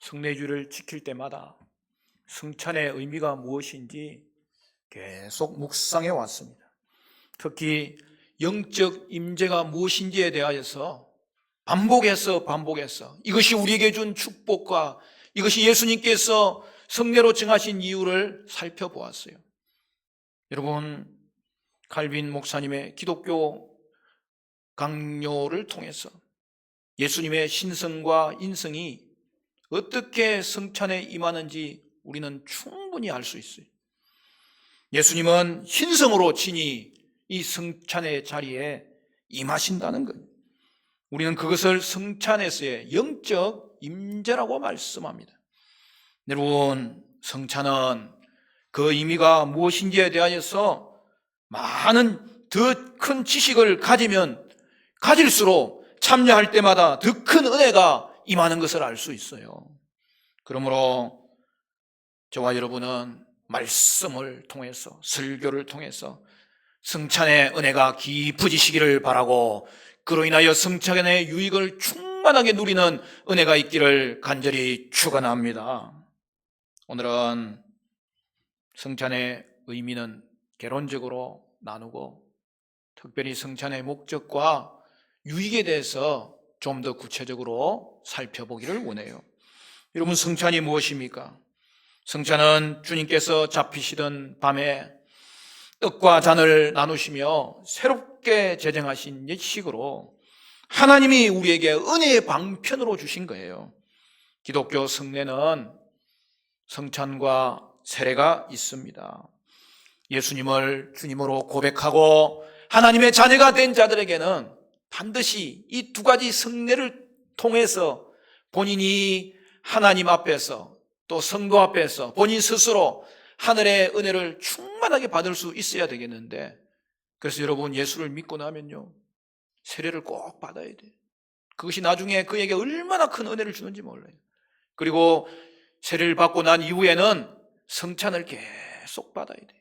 성례주를 지킬 때마다 성찬의 의미가 무엇인지 계속 묵상해 왔습니다. 특히 영적 임재가 무엇인지에 대하여서 반복해서 이것이 우리에게 준 축복과 이것이 예수님께서 성례로 정하신 이유를 살펴보았어요. 여러분, 칼빈 목사님의 기독교 강요를 통해서 예수님의 신성과 인성이 어떻게 성찬에 임하는지 우리는 충분히 알 수 있어요. 예수님은 신성으로 친히 이 성찬의 자리에 임하신다는 것. 우리는 그것을 성찬에서의 영적 임재라고 말씀합니다. 여러분, 성찬은 그 의미가 무엇인지에 대하여서 많은 더 큰 지식을 가지면 가질수록 참여할 때마다 더 큰 은혜가 임하는 것을 알 수 있어요. 그러므로 저와 여러분은 말씀을 통해서, 설교를 통해서 성찬의 은혜가 깊어지시기를 바라고, 그로 인하여 성찬의 유익을 충만하게 누리는 은혜가 있기를 간절히 축원합니다. 오늘은 성찬의 의미는 개론적으로 나누고 특별히 성찬의 목적과 유익에 대해서 좀 더 구체적으로 살펴보기를 원해요. 여러분, 성찬이 무엇입니까? 성찬은 주님께서 잡히시던 밤에 떡과 잔을 나누시며 새롭게 제정하신 예식으로 하나님이 우리에게 은혜의 방편으로 주신 거예요. 기독교 성례는 성찬과 세례가 있습니다. 예수님을 주님으로 고백하고 하나님의 자녀가 된 자들에게는 반드시 이 두 가지 성례를 통해서 본인이 하나님 앞에서 또 성도 앞에서 본인 스스로 하늘의 은혜를 충만하게 받을 수 있어야 되겠는데, 그래서 여러분, 예수를 믿고 나면요, 세례를 꼭 받아야 돼요. 그것이 나중에 그에게 얼마나 큰 은혜를 주는지 몰라요. 그리고 세례를 받고 난 이후에는 성찬을 계속 받아야 돼요.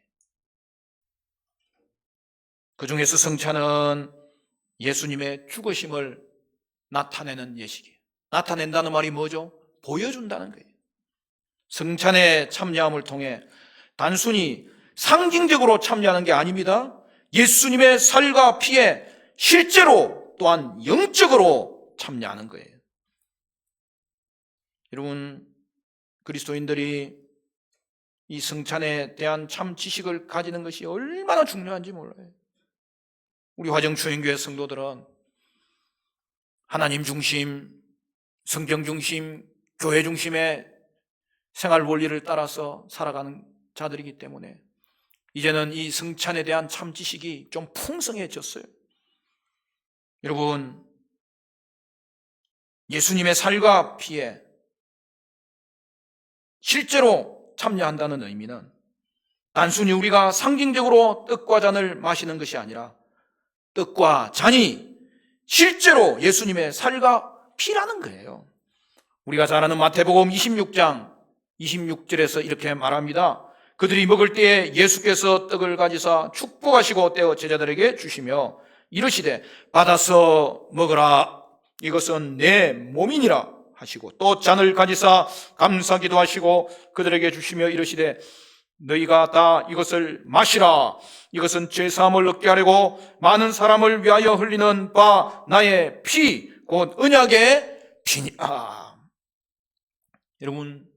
그 중에서 성찬은 예수님의 죽으심을 나타내는 예식이에요. 나타낸다는 말이 뭐죠? 보여준다는 거예요. 성찬에 참여함을 통해 단순히 상징적으로 참여하는 게 아닙니다. 예수님의 살과 피에 실제로 또한 영적으로 참여하는 거예요. 여러분, 그리스도인들이 이 성찬에 대한 참 지식을 가지는 것이 얼마나 중요한지 몰라요. 우리 화정초인교회 성도들은 하나님 중심, 성경 중심, 교회 중심의 생활 원리를 따라서 살아가는 자들이기 때문에 이제는 이 성찬에 대한 참 지식이 좀 풍성해졌어요. 여러분, 예수님의 살과 피에 실제로 참여한다는 의미는 단순히 우리가 상징적으로 떡과 잔을 마시는 것이 아니라 떡과 잔이 실제로 예수님의 살과 피라는 거예요. 우리가 잘 아는 마태복음 26장 26절에서 이렇게 말합니다. 그들이 먹을 때에 예수께서 떡을 가지사 축복하시고 떼어 제자들에게 주시며 이르시되 받아서 먹으라, 이것은 내 몸이니라 하시고, 또 잔을 가지사 감사기도 하시고 그들에게 주시며 이르시되 너희가 다 이것을 마시라, 이것은 죄사함을 얻게 하려고 많은 사람을 위하여 흘리는 바 나의 피 곧 언약의 피니라. 여러분,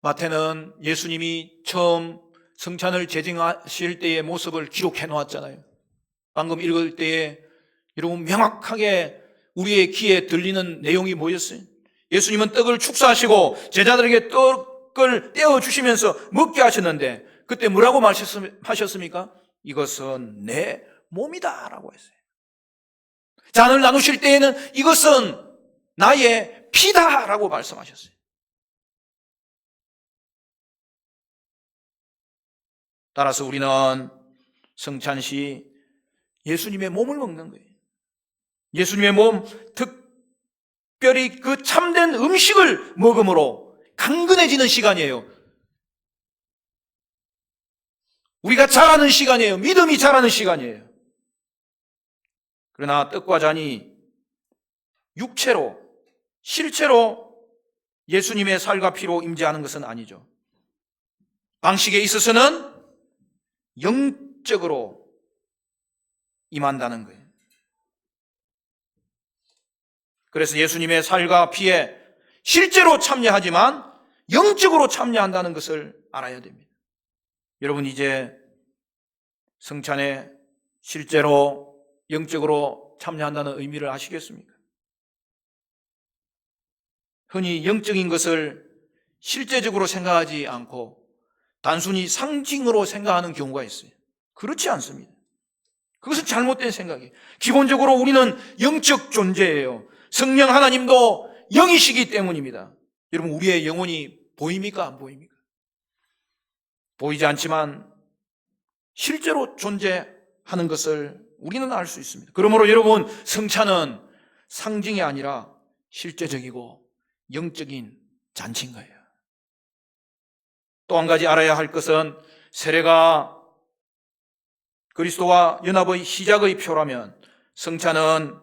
마태는 예수님이 처음 성찬을 제정하실 때의 모습을 기록해 놓았잖아요. 방금 읽을 때에 여러분, 명확하게 우리의 귀에 들리는 내용이 뭐였어요? 예수님은 떡을 축사하시고 제자들에게 떡을 떼어주시면서 먹게 하셨는데 그때 뭐라고 말씀하셨습니까? 이것은 내 몸이다 라고 했어요. 잔을 나누실 때에는 이것은 나의 피다 라고 말씀하셨어요. 따라서 우리는 성찬시 예수님의 몸을 먹는 거예요. 예수님의 몸, 특별히 그 참된 음식을 먹음으로 강건해지는 시간이에요. 우리가 자라는 시간이에요. 믿음이 자라는 시간이에요. 그러나 떡과 잔이 육체로 실제로 예수님의 살과 피로 임재하는 것은 아니죠. 방식에 있어서는 영적으로 임한다는 거예요. 그래서 예수님의 살과 피에 실제로 참여하지만 영적으로 참여한다는 것을 알아야 됩니다. 여러분, 이제 성찬에 실제로 영적으로 참여한다는 의미를 아시겠습니까? 흔히 영적인 것을 실제적으로 생각하지 않고 단순히 상징으로 생각하는 경우가 있어요. 그렇지 않습니다. 그것은 잘못된 생각이에요. 기본적으로 우리는 영적 존재예요. 성령 하나님도 영이시기 때문입니다. 여러분, 우리의 영혼이 보입니까? 안 보입니까? 보이지 않지만 실제로 존재하는 것을 우리는 알 수 있습니다. 그러므로 여러분, 성찬은 상징이 아니라 실제적이고 영적인 잔치인 거예요. 또 한 가지 알아야 할 것은 세례가 그리스도와 연합의 시작의 표라면 성찬은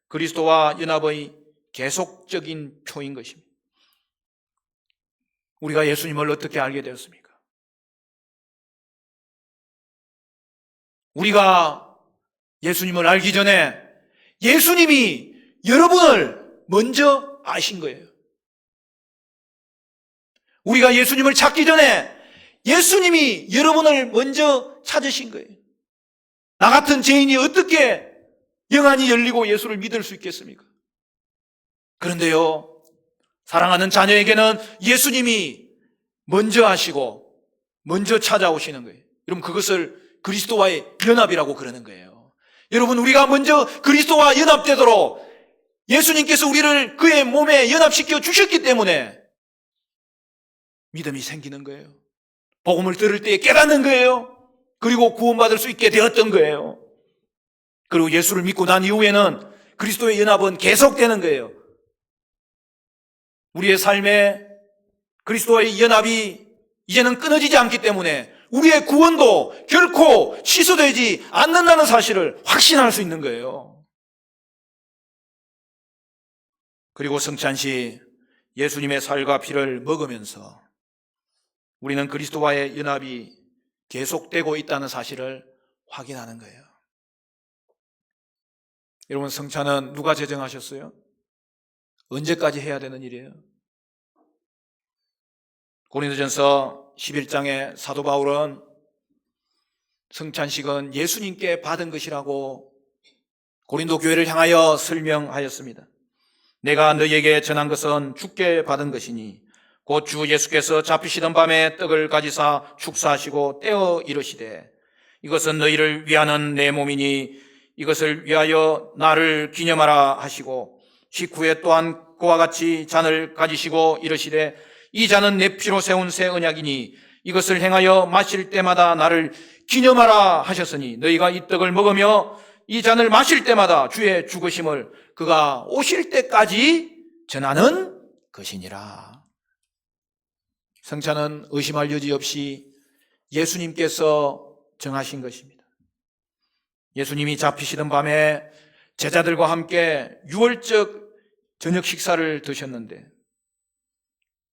그리스도와 연합의 계속적인 표인 것입니다. 우리가 예수님을 어떻게 알게 되었습니까? 우리가 예수님을 알기 전에 예수님이 여러분을 먼저 아신 거예요. 우리가 예수님을 찾기 전에 예수님이 여러분을 먼저 찾으신 거예요. 나 같은 죄인이 어떻게 영안이 열리고 예수를 믿을 수 있겠습니까? 그런데요, 사랑하는 자녀에게는 예수님이 먼저 하시고 먼저 찾아오시는 거예요. 여러분, 그것을 그리스도와의 연합이라고 그러는 거예요. 여러분, 우리가 먼저 그리스도와 연합되도록 예수님께서 우리를 그의 몸에 연합시켜 주셨기 때문에 믿음이 생기는 거예요. 복음을 들을 때 깨닫는 거예요. 그리고 구원받을 수 있게 되었던 거예요. 그리고 예수를 믿고 난 이후에는 그리스도의 연합은 계속되는 거예요. 우리의 삶에 그리스도와의 연합이 이제는 끊어지지 않기 때문에 우리의 구원도 결코 취소되지 않는다는 사실을 확신할 수 있는 거예요. 그리고 성찬시 예수님의 살과 피를 먹으면서 우리는 그리스도와의 연합이 계속되고 있다는 사실을 확인하는 거예요. 여러분, 성찬은 누가 제정하셨어요? 언제까지 해야 되는 일이에요? 고린도전서 11장에 사도 바울은 성찬식은 예수님께 받은 것이라고 고린도 교회를 향하여 설명하였습니다. 내가 너희에게 전한 것은 주께 받은 것이니 곧 주 예수께서 잡히시던 밤에 떡을 가지사 축사하시고 떼어 이르시되 이것은 너희를 위하는 내 몸이니 이것을 위하여 나를 기념하라 하시고 식후에 또한 그와 같이 잔을 가지시고 이르시되 이 잔은 내 피로 세운 새 언약이니 이것을 행하여 마실 때마다 나를 기념하라 하셨으니 너희가 이 떡을 먹으며 이 잔을 마실 때마다 주의 죽으심을 그가 오실 때까지 전하는 것이니라. 성찬은 의심할 여지 없이 예수님께서 정하신 것입니다. 예수님이 잡히시던 밤에 제자들과 함께 유월적 저녁 식사를 드셨는데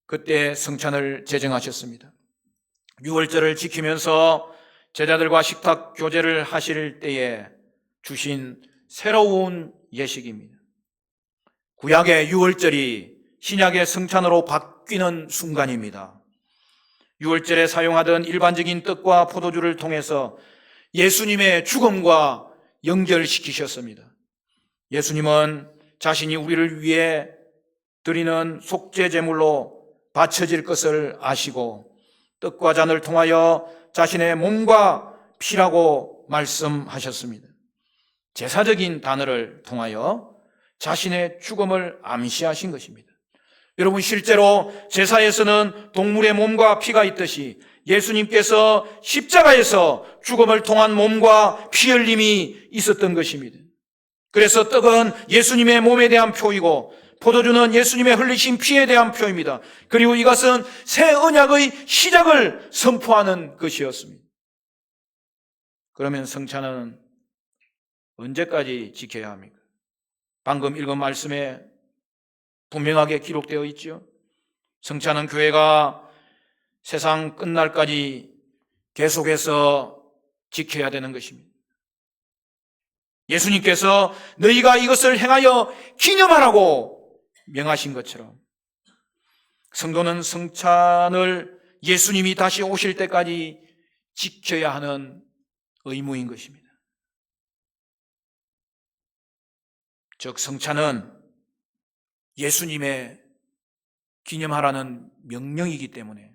그때 성찬을 제정하셨습니다. 유월절을 지키면서 제자들과 식탁 교제를 하실 때에 주신 새로운 예식입니다. 구약의 유월절이 신약의 성찬으로 바뀌는 순간입니다. 유월절에 사용하던 일반적인 떡과 포도주를 통해서 예수님의 죽음과 연결시키셨습니다. 예수님은 자신이 우리를 위해 드리는 속죄 제물로 바쳐질 것을 아시고 떡과 잔을 통하여 자신의 몸과 피라고 말씀하셨습니다. 제사적인 단어를 통하여 자신의 죽음을 암시하신 것입니다. 여러분, 실제로 제사에서는 동물의 몸과 피가 있듯이 예수님께서 십자가에서 죽음을 통한 몸과 피 흘림이 있었던 것입니다. 그래서 떡은 예수님의 몸에 대한 표이고 포도주는 예수님의 흘리신 피에 대한 표입니다. 그리고 이것은 새 언약의 시작을 선포하는 것이었습니다. 그러면 성찬은 언제까지 지켜야 합니까? 방금 읽은 말씀에 분명하게 기록되어 있죠. 성찬은 교회가 세상 끝날까지 계속해서 지켜야 되는 것입니다. 예수님께서 너희가 이것을 행하여 기념하라고 명하신 것처럼 성도는 성찬을 예수님이 다시 오실 때까지 지켜야 하는 의무인 것입니다. 즉 성찬은 예수님의 기념하라는 명령이기 때문에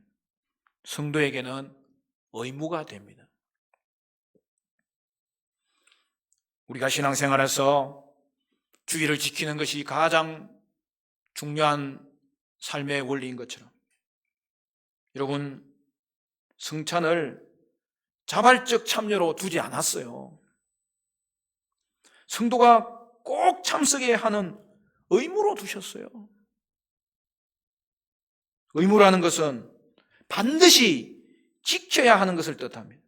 성도에게는 의무가 됩니다. 우리가 신앙생활에서 주의를 지키는 것이 가장 중요한 삶의 원리인 것처럼 여러분 성찬을 자발적 참여로 두지 않았어요. 성도가 꼭 참석해야 하는 의무로 두셨어요. 의무라는 것은 반드시 지켜야 하는 것을 뜻합니다.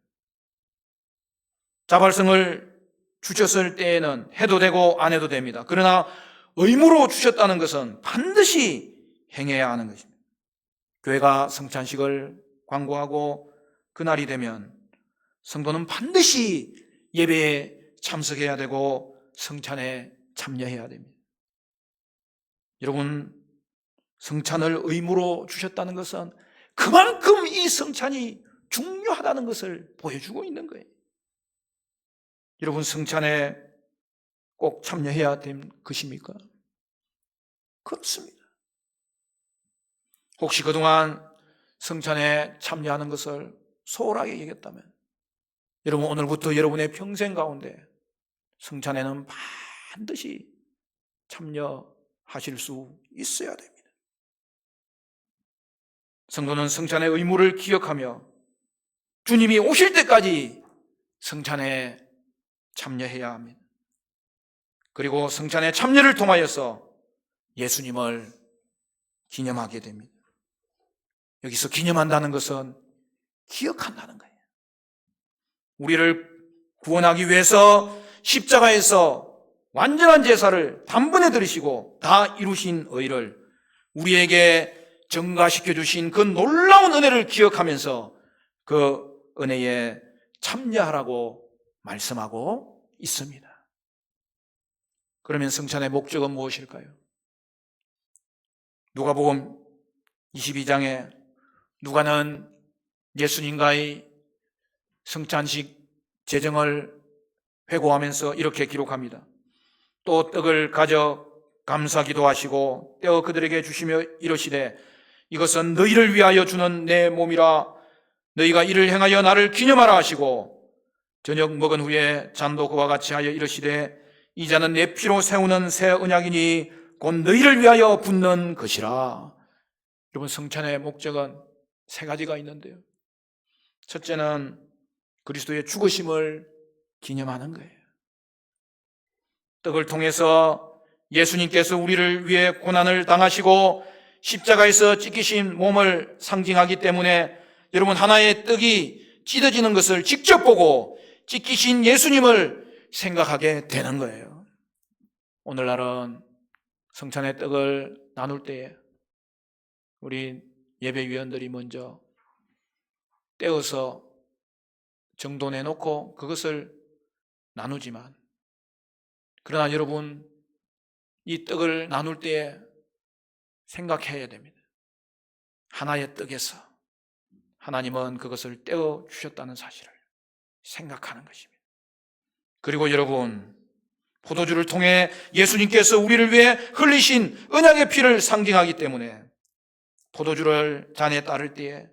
자발성을 주셨을 때에는 해도 되고 안 해도 됩니다. 그러나 의무로 주셨다는 것은 반드시 행해야 하는 것입니다. 교회가 성찬식을 광고하고 그날이 되면 성도는 반드시 예배에 참석해야 되고 성찬에 참여해야 됩니다. 여러분, 성찬을 의무로 주셨다는 것은 그만큼 이 성찬이 중요하다는 것을 보여주고 있는 거예요. 여러분, 성찬에 꼭 참여해야 된 것입니까? 그렇습니다. 혹시 그동안 성찬에 참여하는 것을 소홀하게 여겼다면 여러분 오늘부터 여러분의 평생 가운데 성찬에는 반드시 참여하실 수 있어야 됩니다. 성도는 성찬의 의무를 기억하며 주님이 오실 때까지 성찬에 참여해야 합니다. 그리고 성찬의 참여를 통하여서 예수님을 기념하게 됩니다. 여기서 기념한다는 것은 기억한다는 거예요. 우리를 구원하기 위해서 십자가에서 완전한 제사를 단번에 들으시고 다 이루신 의를 우리에게 증가시켜 주신 그 놀라운 은혜를 기억하면서 그 은혜에 참여하라고 말씀하고 있습니다. 그러면 성찬의 목적은 무엇일까요? 누가복음 22장에 누가는 예수님과의 성찬식 제정을 회고하면서 이렇게 기록합니다. 또 떡을 가져 감사기도 하시고 떼어 그들에게 주시며 이르시되 이것은 너희를 위하여 주는 내 몸이라 너희가 이를 행하여 나를 기념하라 하시고 저녁 먹은 후에 잔도 그와 같이 하여 이르시되 이 잔은 내 피로 세우는 새 언약이니 곧 너희를 위하여 붓는 것이라. 여러분 성찬의 목적은 세 가지가 있는데요. 첫째는 그리스도의 죽으심을 기념하는 거예요. 떡을 통해서 예수님께서 우리를 위해 고난을 당하시고 십자가에서 찢기신 몸을 상징하기 때문에 여러분 하나의 떡이 찢어지는 것을 직접 보고 찢기신 예수님을 생각하게 되는 거예요. 오늘날은 성찬의 떡을 나눌 때에 우리 예배위원들이 먼저 떼어서 정돈해놓고 그것을 나누지만 그러나 여러분 이 떡을 나눌 때에 생각해야 됩니다. 하나의 떡에서 하나님은 그것을 떼어 주셨다는 사실을 생각하는 것입니다. 그리고 여러분 포도주를 통해 예수님께서 우리를 위해 흘리신 언약의 피를 상징하기 때문에 포도주를 잔에 따를 때에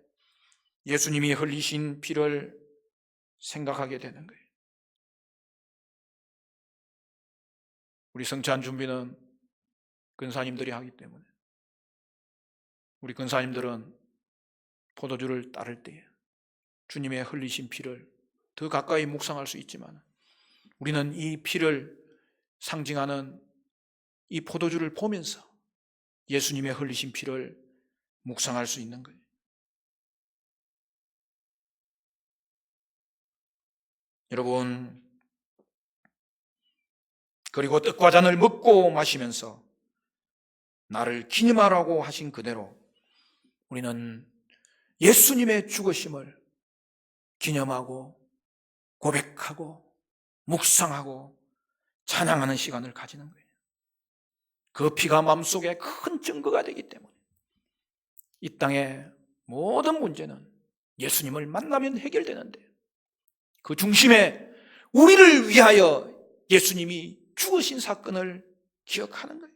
예수님이 흘리신 피를 생각하게 되는 거예요. 우리 성찬 준비는 근사님들이 하기 때문에 우리 근사님들은 포도주를 따를 때에 주님의 흘리신 피를 더 가까이 묵상할 수 있지만 우리는 이 피를 상징하는 이 포도주를 보면서 예수님의 흘리신 피를 묵상할 수 있는 거예요. 여러분 그리고 떡과 잔을 먹고 마시면서 나를 기념하라고 하신 그대로 우리는 예수님의 죽으심을 기념하고 고백하고 묵상하고 찬양하는 시간을 가지는 거예요. 그 피가 마음속에 큰 증거가 되기 때문에 이 땅의 모든 문제는 예수님을 만나면 해결되는데 그 중심에 우리를 위하여 예수님이 죽으신 사건을 기억하는 거예요.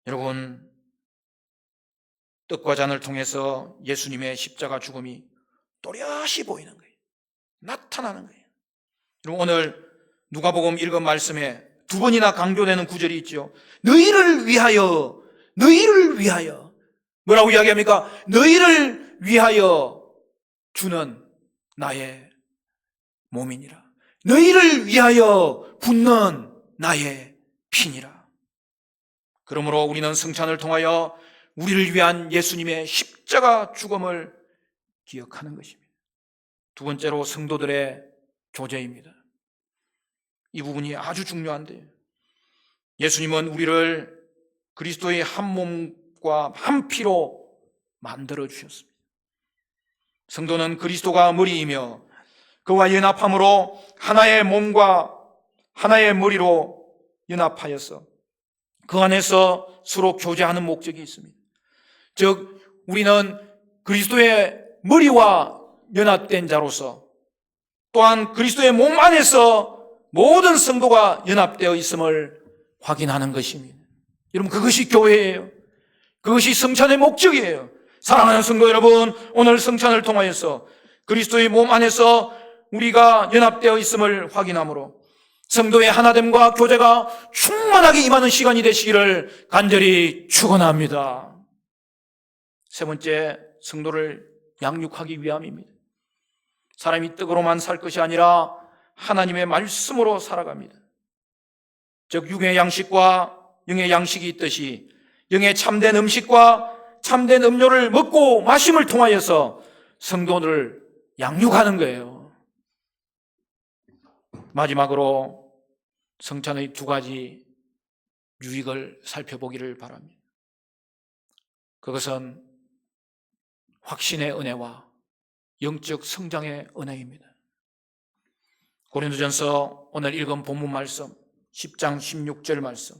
여러분, 떡과 잔을 통해서 예수님의 십자가 죽음이 또렷이 보이는 거예요. 나타나는 거예요. 여러분, 오늘 누가복음 읽은 말씀에 두 번이나 강조되는 구절이 있죠. 너희를 위하여 뭐라고 이야기합니까? 너희를 위하여 주는 나의 몸이니라. 너희를 위하여 붓는 나의 피니라. 그러므로 우리는 성찬을 통하여 우리를 위한 예수님의 십자가 죽음을 기억하는 것입니다. 두 번째로 성도들의 교제입니다. 이 부분이 아주 중요한데요. 예수님은 우리를 그리스도의 한 몸과 한 피로 만들어 주셨습니다. 성도는 그리스도가 머리이며 그와 연합함으로 하나의 몸과 하나의 머리로 연합하여서 그 안에서 서로 교제하는 목적이 있습니다. 즉 우리는 그리스도의 머리와 연합된 자로서 또한 그리스도의 몸 안에서 모든 성도가 연합되어 있음을 확인하는 것입니다. 여러분, 그것이 교회예요. 그것이 성찬의 목적이에요. 사랑하는 성도 여러분, 오늘 성찬을 통하여서 그리스도의 몸 안에서 우리가 연합되어 있음을 확인함으로 성도의 하나됨과 교제가 충만하게 임하는 시간이 되시기를 간절히 축원합니다. 세 번째, 성도를 양육하기 위함입니다. 사람이 떡으로만 살 것이 아니라 하나님의 말씀으로 살아갑니다. 즉 육의 양식과 영의 양식이 있듯이 영의 참된 음식과 참된 음료를 먹고 마심을 통하여서 성도를 양육하는 거예요. 마지막으로 성찬의 두 가지 유익을 살펴보기를 바랍니다. 그것은 확신의 은혜와 영적 성장의 은혜입니다. 고린도전서 오늘 읽은 본문 말씀 10장 16절 말씀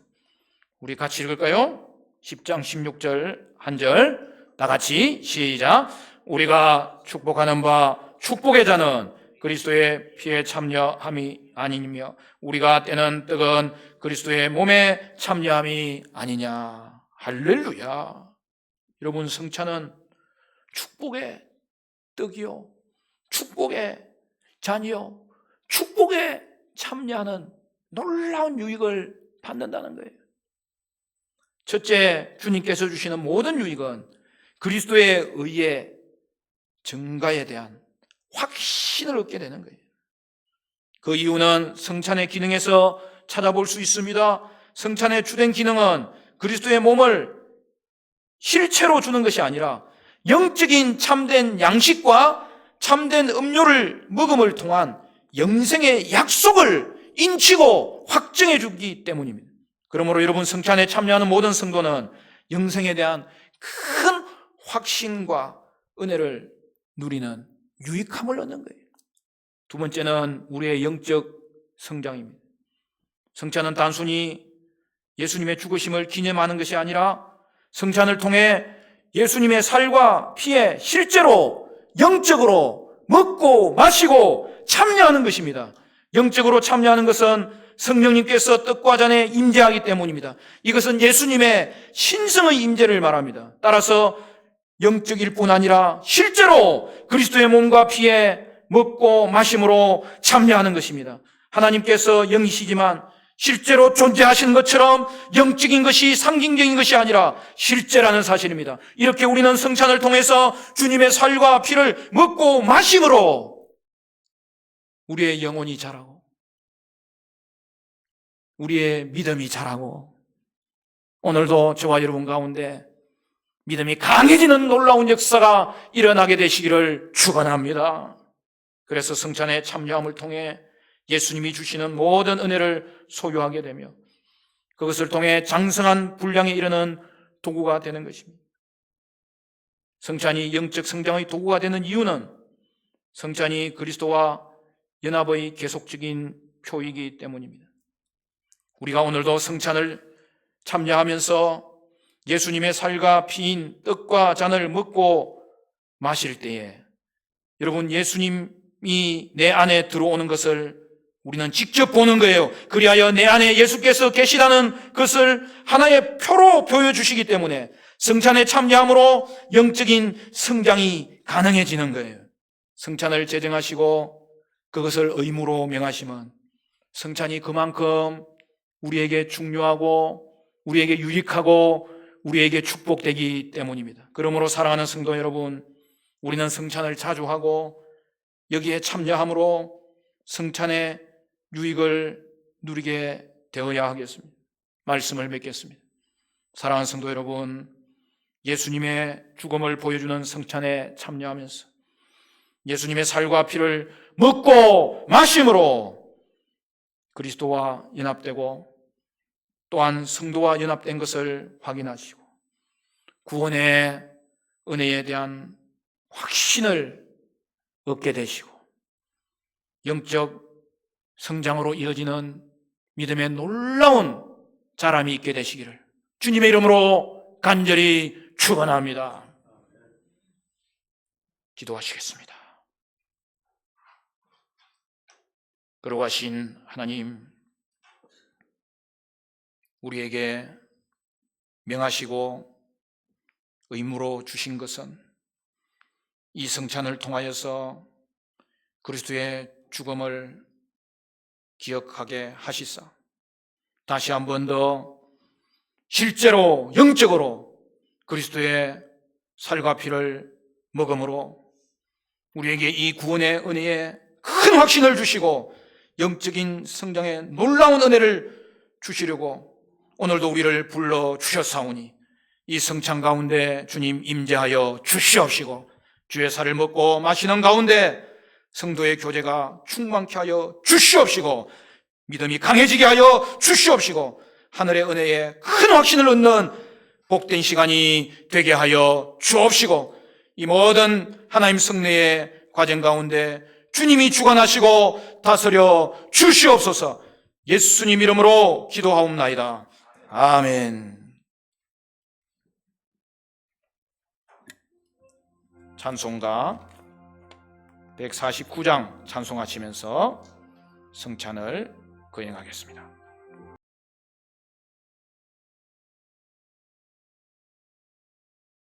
우리 같이 읽을까요? 10장 16절 한 절 다 같이 시작. 우리가 축복하는 바 축복의 자는 그리스도의 피에 참여함이 아니며 우리가 떼는 떡은 그리스도의 몸에 참여함이 아니냐. 할렐루야. 여러분, 성찬은 축복의 떡이요, 축복의 잔이요, 축복에 참여하는 놀라운 유익을 받는다는 거예요. 첫째, 주님께서 주시는 모든 유익은 그리스도의 의의 증가에 대한 확신을 얻게 되는 거예요. 그 이유는 성찬의 기능에서 찾아볼 수 있습니다. 성찬의 주된 기능은 그리스도의 몸을 실체로 주는 것이 아니라 영적인 참된 양식과 참된 음료를 먹음을 통한 영생의 약속을 인치고 확증해 주기 때문입니다. 그러므로 여러분, 성찬에 참여하는 모든 성도는 영생에 대한 큰 확신과 은혜를 누리는 유익함을 얻는 거예요. 두 번째는 우리의 영적 성장입니다. 성찬은 단순히 예수님의 죽으심을 기념하는 것이 아니라 성찬을 통해 예수님의 살과 피에 실제로 영적으로 먹고 마시고 참여하는 것입니다. 영적으로 참여하는 것은 성령님께서 떡과 잔에 임재하기 때문입니다. 이것은 예수님의 신성의 임재를 말합니다. 따라서 영적일 뿐 아니라 실제로 그리스도의 몸과 피에 먹고 마심으로 참여하는 것입니다. 하나님께서 영이시지만 실제로 존재하시는 것처럼 영적인 것이 상징적인 것이 아니라 실제라는 사실입니다. 이렇게 우리는 성찬을 통해서 주님의 살과 피를 먹고 마심으로 우리의 영혼이 자라고 우리의 믿음이 자라고 오늘도 저와 여러분 가운데 믿음이 강해지는 놀라운 역사가 일어나게 되시기를 축원합니다. 그래서 성찬에 참여함을 통해 예수님이 주시는 모든 은혜를 소유하게 되며 그것을 통해 장성한 분량에 이르는 도구가 되는 것입니다. 성찬이 영적 성장의 도구가 되는 이유는 성찬이 그리스도와 연합의 계속적인 표이기 때문입니다. 우리가 오늘도 성찬을 참여하면서 예수님의 살과 피인 떡과 잔을 먹고 마실 때에 여러분, 예수님이 내 안에 들어오는 것을 우리는 직접 보는 거예요. 그리하여 내 안에 예수께서 계시다는 것을 하나의 표로 보여주시기 때문에 성찬에 참여함으로 영적인 성장이 가능해지는 거예요. 성찬을 제정하시고 그것을 의무로 명하시면 성찬이 그만큼 우리에게 중요하고 우리에게 유익하고 우리에게 축복되기 때문입니다. 그러므로 사랑하는 성도 여러분, 우리는 성찬을 자주 하고 여기에 참여함으로 성찬의 유익을 누리게 되어야 하겠습니다. 말씀을 맺겠습니다. 사랑하는 성도 여러분, 예수님의 죽음을 보여주는 성찬에 참여하면서 예수님의 살과 피를 먹고 마심으로 그리스도와 연합되고 또한 성도와 연합된 것을 확인하시고 구원의 은혜에 대한 확신을 얻게 되시고 영적 성장으로 이어지는 믿음의 놀라운 자람이 있게 되시기를 주님의 이름으로 간절히 축원합니다. 기도하시겠습니다. 거룩하신 하나님, 우리에게 명하시고 의무로 주신 것은 이 성찬을 통하여서 그리스도의 죽음을 기억하게 하시사 다시 한 번 더 실제로 영적으로 그리스도의 살과 피를 먹음으로 우리에게 이 구원의 은혜에 큰 확신을 주시고 영적인 성장에 놀라운 은혜를 주시려고 오늘도 우리를 불러주셨사오니 이 성찬 가운데 주님 임재하여 주시옵시고 주의 살을 먹고 마시는 가운데 성도의 교제가 충만케 하여 주시옵시고 믿음이 강해지게 하여 주시옵시고 하늘의 은혜에 큰 확신을 얻는 복된 시간이 되게 하여 주옵시고 이 모든 하나님 성례의 과정 가운데 주님이 주관하시고 다스려 주시옵소서. 예수님 이름으로 기도하옵나이다. 아멘. 찬송가 149장 찬송하시면서 성찬을 거행하겠습니다.